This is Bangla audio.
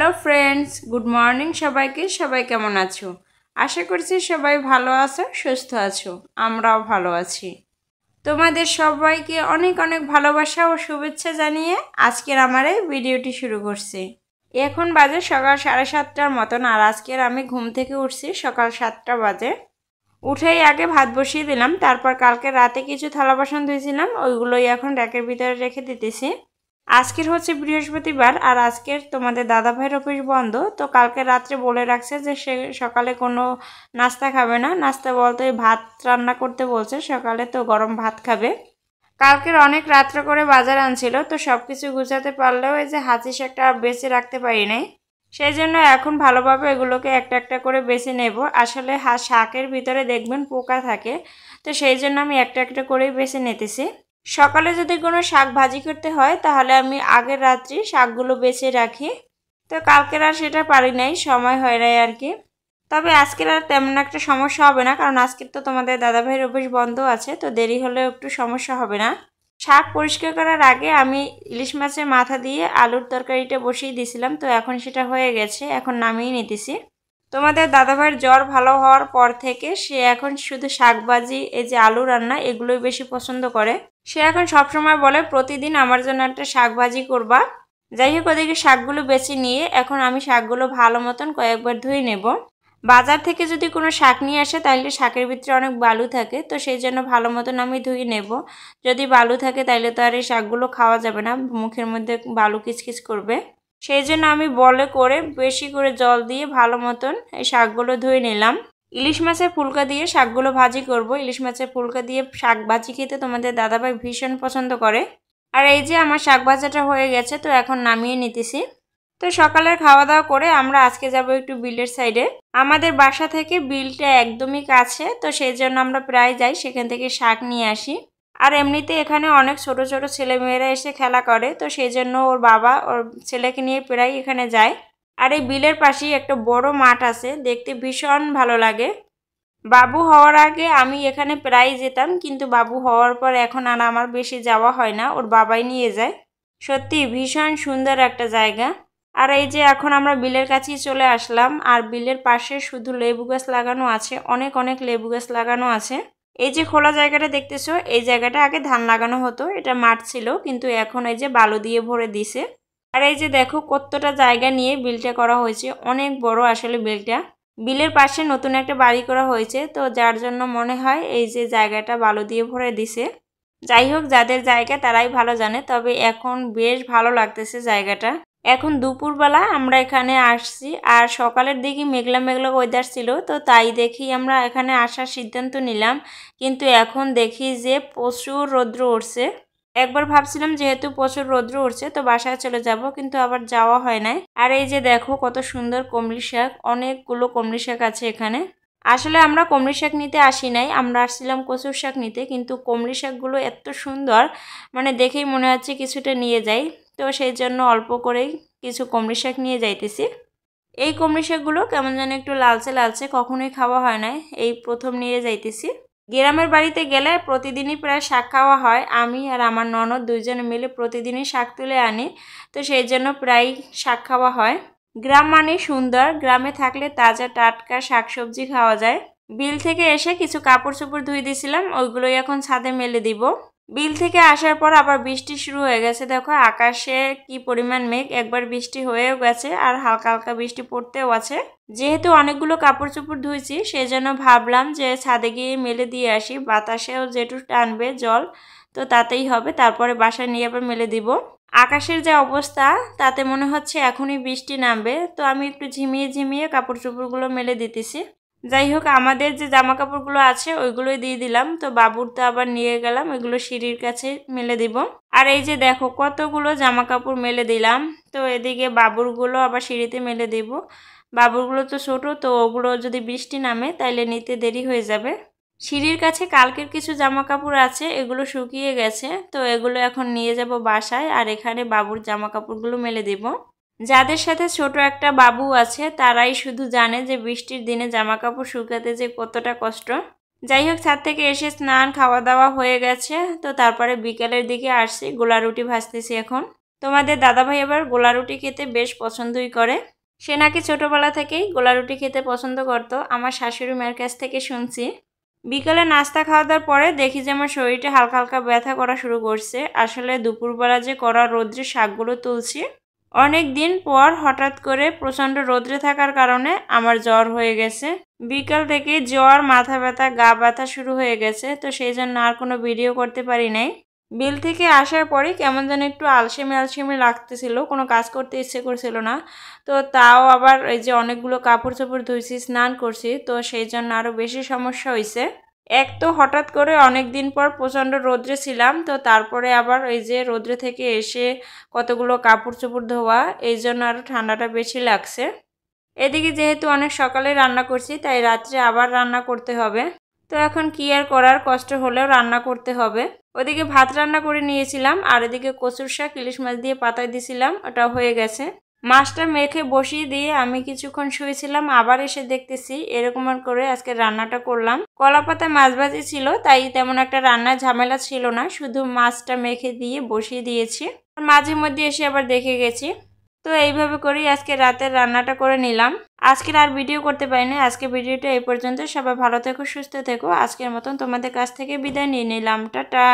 হ্যালো ফ্রেন্ডস, গুড মর্নিং সবাইকে। সবাই কেমন আছো? আশা করছি সবাই ভালো আছো, সুস্থ আছো। আমরাও ভালো আছি। তোমাদের সবাইকে অনেক অনেক ভালোবাসা ও শুভেচ্ছা জানিয়ে আজকের আমার এই ভিডিওটি শুরু করছি। এখন বাজে সকাল 7:30টার মতন, আর আজকের আমি ঘুম থেকে উঠছি সকাল 7টা বাজে। উঠেই আগে ভাত বসিয়ে দিলাম, তারপর কালকে রাতে কিছু থালা বাসন ধুয়েছিলাম, ওইগুলোই এখন র্যাকের ভিতরে রেখে দিতেছি। আজকের হচ্ছে বৃহস্পতিবার, আর আজকের তোমাদের দাদাভাইয়ের অফিস বন্ধ, তো কালকে রাত্রে বলে রাখছে যে সে সকালে কোনো নাস্তা খাবে না। নাস্তা বলতে ভাত রান্না করতে বলছে সকালে, তো গরম ভাত খাবে। কালকের অনেক রাত্রে করে বাজার আনছিল, তো সব কিছু গুছাতে পারলেও এই যে হাঁচি শাকটা বেছে রাখতে পারি নাই। সেই জন্য এখন ভালোভাবে এগুলোকে একটা একটা করে বেছে নেব। আসলে শাকের ভিতরে দেখবেন পোকা থাকে, তো সেই জন্য আমি একটা একটা করেই বেছে নিতেছি। সকালে যদি কোনো শাক ভাজি করতে হয় তাহলে আমি আগের রাত্রি শাকগুলো বেছে রাখি, তো কালকের আর সেটা পারি নাই, সময় হয় নাই আর কি। তবে আজকের আর তেমন একটা সমস্যা হবে না, কারণ আজকের তো তোমাদের দাদাভাইয়ের অফিস বন্ধ আছে, তো দেরি হলেও একটু সমস্যা হবে না। শাক পরিষ্কার করার আগে আমি ইলিশ মাছের মাথা দিয়ে আলুর তরকারিটা বসিয়ে দিয়েছিলাম, তো এখন সেটা হয়ে গেছে, এখন নামিয়ে নিতেছি। তোমাদের দাদাভাইয়ের জ্বর ভালো হওয়ার পর থেকে সে এখন শুধু শাকভাজি, এই যে আলু রান্না, এগুলোই বেশি পছন্দ করে। সে এখন সবসময় বলে প্রতিদিন আমার জন্য একটা শাকভাজি করবা। যাই হোক, ওদিকে শাকগুলো বেছে নিয়ে এখন আমি শাকগুলো ভালো মতন কয়েকবার ধুয়ে নেব। বাজার থেকে যদি কোনো শাক নিয়ে আসে তাহলে শাকের ভিতরে অনেক বালু থাকে, তো সেই জন্য ভালো মতন আমি ধুয়ে নেব। যদি বালু থাকে তাহলে তো আর এই শাকগুলো খাওয়া যাবে না, মুখের মধ্যে বালু কিচকিচ করবে। সেই জন্য আমি বলে করে বেশি করে জল দিয়ে ভালো মতন এই শাকগুলো ধুয়ে নিলাম। ইলিশ মাছের ফুলকা দিয়ে শাকগুলো ভাজি করব। ইলিশ মাছের ফুলকা দিয়ে শাক ভাজি খেতে তোমাদের দাদাভাই ভীষণ পছন্দ করে। আর এই যে আমার শাক ভাজাটা হয়ে গেছে, তো এখন নামিয়ে নিতেছি। তো সকালের খাওয়া দাওয়া করে আমরা আজকে যাব একটু বিলের সাইডে। আমাদের বাসা থেকে বিলটা একদমই কাছে, তো সেই জন্য আমরা প্রায় যাই, সেখান থেকে শাক নিয়ে আসি। আর এমনিতে এখানে অনেক ছোট ছোট ছেলেমেয়েরা এসে খেলা করে, তো সেই জন্য ওর বাবা ওর ছেলেকে নিয়ে প্রায় এখানে যায়। আর এই বিলের পাশেই একটা বড় মাঠ আছে, দেখতে ভীষণ ভালো লাগে। বাবু হওয়ার আগে আমি এখানে প্রায় যেতাম, কিন্তু বাবু হওয়ার পর এখন আর আমার বেশি যাওয়া হয় না, ওর বাবাই নিয়ে যায়। সত্যি ভীষণ সুন্দর একটা জায়গা। আর এই যে এখন আমরা বিলের কাছেই চলে আসলাম, আর বিলের পাশে শুধু লেবু গাছ লাগানো আছে, অনেক অনেক লেবু গাছ লাগানো আছে। এই যে খোলা জায়গাটা দেখতেছো, এই জায়গাটা আগে ধান লাগানো হতো, এটা মাঠ ছিল, কিন্তু এখন এই যে বালু দিয়ে ভরে দিছে। আর এই যে দেখো কতটা জায়গা নিয়ে বিলটা করা হয়েছে, অনেক বড় আসলে বিলটা। বিলের পাশে নতুন একটা বাড়ি করা হয়েছে, তো যার জন্য মনে হয় এই যে জায়গাটা বালু দিয়ে ভরে দিছে। যাই হোক, যাদের জায়গা তারাই ভালো জানে, তবে এখন বেশ ভালো লাগতেছে জায়গাটা। এখন দুপুরবেলা আমরা এখানে আসছি, আর সকালের দিকে মেঘলা মেঘলা ওয়েদার ছিল, তো তাই দেখি আমরা এখানে আসার সিদ্ধান্ত নিলাম। কিন্তু এখন দেখি যে প্রচুর রৌদ্র উঠছে। একবার ভাবছিলাম যেহেতু প্রচুর রৌদ্র উঠছে তো বাসায় চলে যাব, কিন্তু আবার যাওয়া হয় নাই। আর এই যে দেখো কত সুন্দর কমলি শাক, অনেকগুলো কমলি শাক আছে এখানে। আসলে আমরা কমলি শাক নিতে আসি নাই, আমরা আসছিলাম কচুর শাক নিতে, কিন্তু কমলি শাকগুলো এত সুন্দর, মানে দেখেই মনে হচ্ছে কিছুটা নিয়ে যাই, তো সেই জন্য অল্প করেই কিছু কমলি শাক নিয়ে যাইতেছি। এই কমলি শাকগুলো কেমন যেন একটু লালচে লালচে, কখনোই খাওয়া হয় না, এই প্রথম নিয়ে যাইতেছি। গ্রামের বাড়িতে গেলে প্রতিদিনই প্রায় শাক খাওয়া হয়, আমি আর আমার ননদ দুইজনে মিলে প্রতিদিনই শাক তুলে আনি, তো সেই জন্য প্রায় শাক খাওয়া হয়। গ্রাম মানে সুন্দর, গ্রামে থাকলে তাজা টাটকা শাকসবজি খাওয়া যায়। বিল থেকে এসে কিছু কাপড় চোপড় ধুয়ে দিয়েছিলাম, ওইগুলোই এখন ছাদে মেলে দিব। বিল থেকে আসার পর আবার বৃষ্টি শুরু হয়ে গেছে, দেখো আকাশে কি পরিমাণ মেঘ, একবার বৃষ্টি হয়েও গেছে আর হালকা হালকা বৃষ্টি পড়তেও আছে। যেহেতু অনেকগুলো কাপড় চোপড় ধুয়েছি, সেই জন্য ভাবলাম যে ছাদে গিয়ে মেলে দিয়ে আসি, বাতাসেও যেটুকু টানবে জল, তো তাতেই হবে, তারপরে বাসায় নিয়ে আবার মেলে দিব। আকাশের যে অবস্থা তাতে মনে হচ্ছে এখনই বৃষ্টি নামবে, তো আমি একটু ঝিমিয়ে ঝিমিয়ে কাপড় চোপড়গুলো মেলে দিতেছি। যাই হোক, আমাদের যে জামা কাপড়গুলো আছে ওইগুলোই দিয়ে দিলাম, তো বাবুর তো আবার নিয়ে গেলাম, ওইগুলো সিঁড়ির কাছে মেলে দিব। আর এই যে দেখো কতগুলো জামা কাপড় মেলে দিলাম, তো এদিকে বাবুরগুলো আবার সিঁড়িতে মেলে দিব। বাবুরগুলো তো ছোট, তো ওগুলো যদি বৃষ্টি নামে তাইলে নিতে দেরি হয়ে যাবে। সিঁড়ির কাছে কালকের কিছু জামা কাপড় আছে, এগুলো শুকিয়ে গেছে, তো এগুলো এখন নিয়ে যাব বাসায়, আর এখানে বাবুর জামা কাপড়গুলো মেলে দিব। যাদের সাথে ছোট একটা বাবু আছে তারাই শুধু জানে যে বৃষ্টির দিনে জামা কাপড় শুকাতে যে কতটা কষ্ট। যাই হোক, ছাদ থেকে এসে স্নান খাওয়া দাওয়া হয়ে গেছে, তো তারপরে বিকেলের দিকে আসছি, গোলা রুটি ভাজতেছি এখন। তোমাদের দাদাভাই আবার গোলা রুটি খেতে বেশ পছন্দই করে। সে নাকি ছোটোবেলা থেকেই গোলা রুটি খেতে পছন্দ করতো, আমার শাশুড়ি মায়ের কাছ থেকে শুনছি। বিকালে নাস্তা খাওয়া দাওয়ার পরে দেখি যে আমার শরীরটা হালকা হালকা ব্যথা করা শুরু করছে। আসলে দুপুরবেলা যে করা রৌদ্রে শাকগুলো তুলছি, অনেক দিন পর হঠাৎ করে প্রচণ্ড রৌদ্রে থাকার কারণে আমার জ্বর হয়ে গেছে। বিকাল থেকে জ্বর, মাথা ব্যথা, গা ব্যথা শুরু হয়ে গেছে, তো সেই জন্য আর কোনো ভিডিও করতে পারি নাই। বিল থেকে আসার পরে কেমন যেন একটু আলসেমি আলসেমি লাগতেছিল, কোনো কাজ করতে ইচ্ছে করছিল না। তো তাও আবার এই যে অনেকগুলো কাপড় চোপড় ধুইছি, স্নান করছি, তো সেই জন্য আরও বেশি সমস্যা হয়েছে। এক তো হঠাৎ করে অনেক দিন পর প্রচণ্ড রৌদ্রে ছিলাম, তো তারপরে আবার এই যে রৌদ্রে থেকে এসে কতগুলো কাপড় চোপড় ধোয়া, এই জন্য আরও ঠান্ডাটা বেশি লাগছে। এদিকে যেহেতু অনেক সকালে রান্না করছি, তাই রাত্রে আবার রান্না করতে হবে। তো এখন কি আর করার, কষ্ট হলেও রান্না করতে হবে। ওদিকে ভাত রান্না করে নিয়েছিলাম, আর এদিকে কচুর শাক ইলিশ মাছ দিয়ে পাতায় দিয়েছিলাম, ওটা হয়ে গেছে। মাছটা মেখে বসিয়ে দিয়ে আমি কিছুক্ষণ শুয়েছিলাম, আবার এসে দেখতেছি এরকম করে আজকে রান্নাটা করলাম। কলা পাতায় মাছ ভাজি ছিল, তাই তেমন একটা রান্নার ঝামেলা ছিল না, শুধু মাছটা মেখে দিয়ে বসিয়ে দিয়েছি। মাঝে মধ্যে এসে আবার দেখে গেছি। তো এইভাবে করেই আজকে রাতের রান্নাটা করে নিলাম। আজকের আর ভিডিও করতে পারিনি। আজকে ভিডিওটা এই পর্যন্ত। সবাই ভালো থেকো, সুস্থ থেকো। আজকের মতন তোমাদের কাছ থেকে বিদায় নিয়ে নিলাম। টাটা।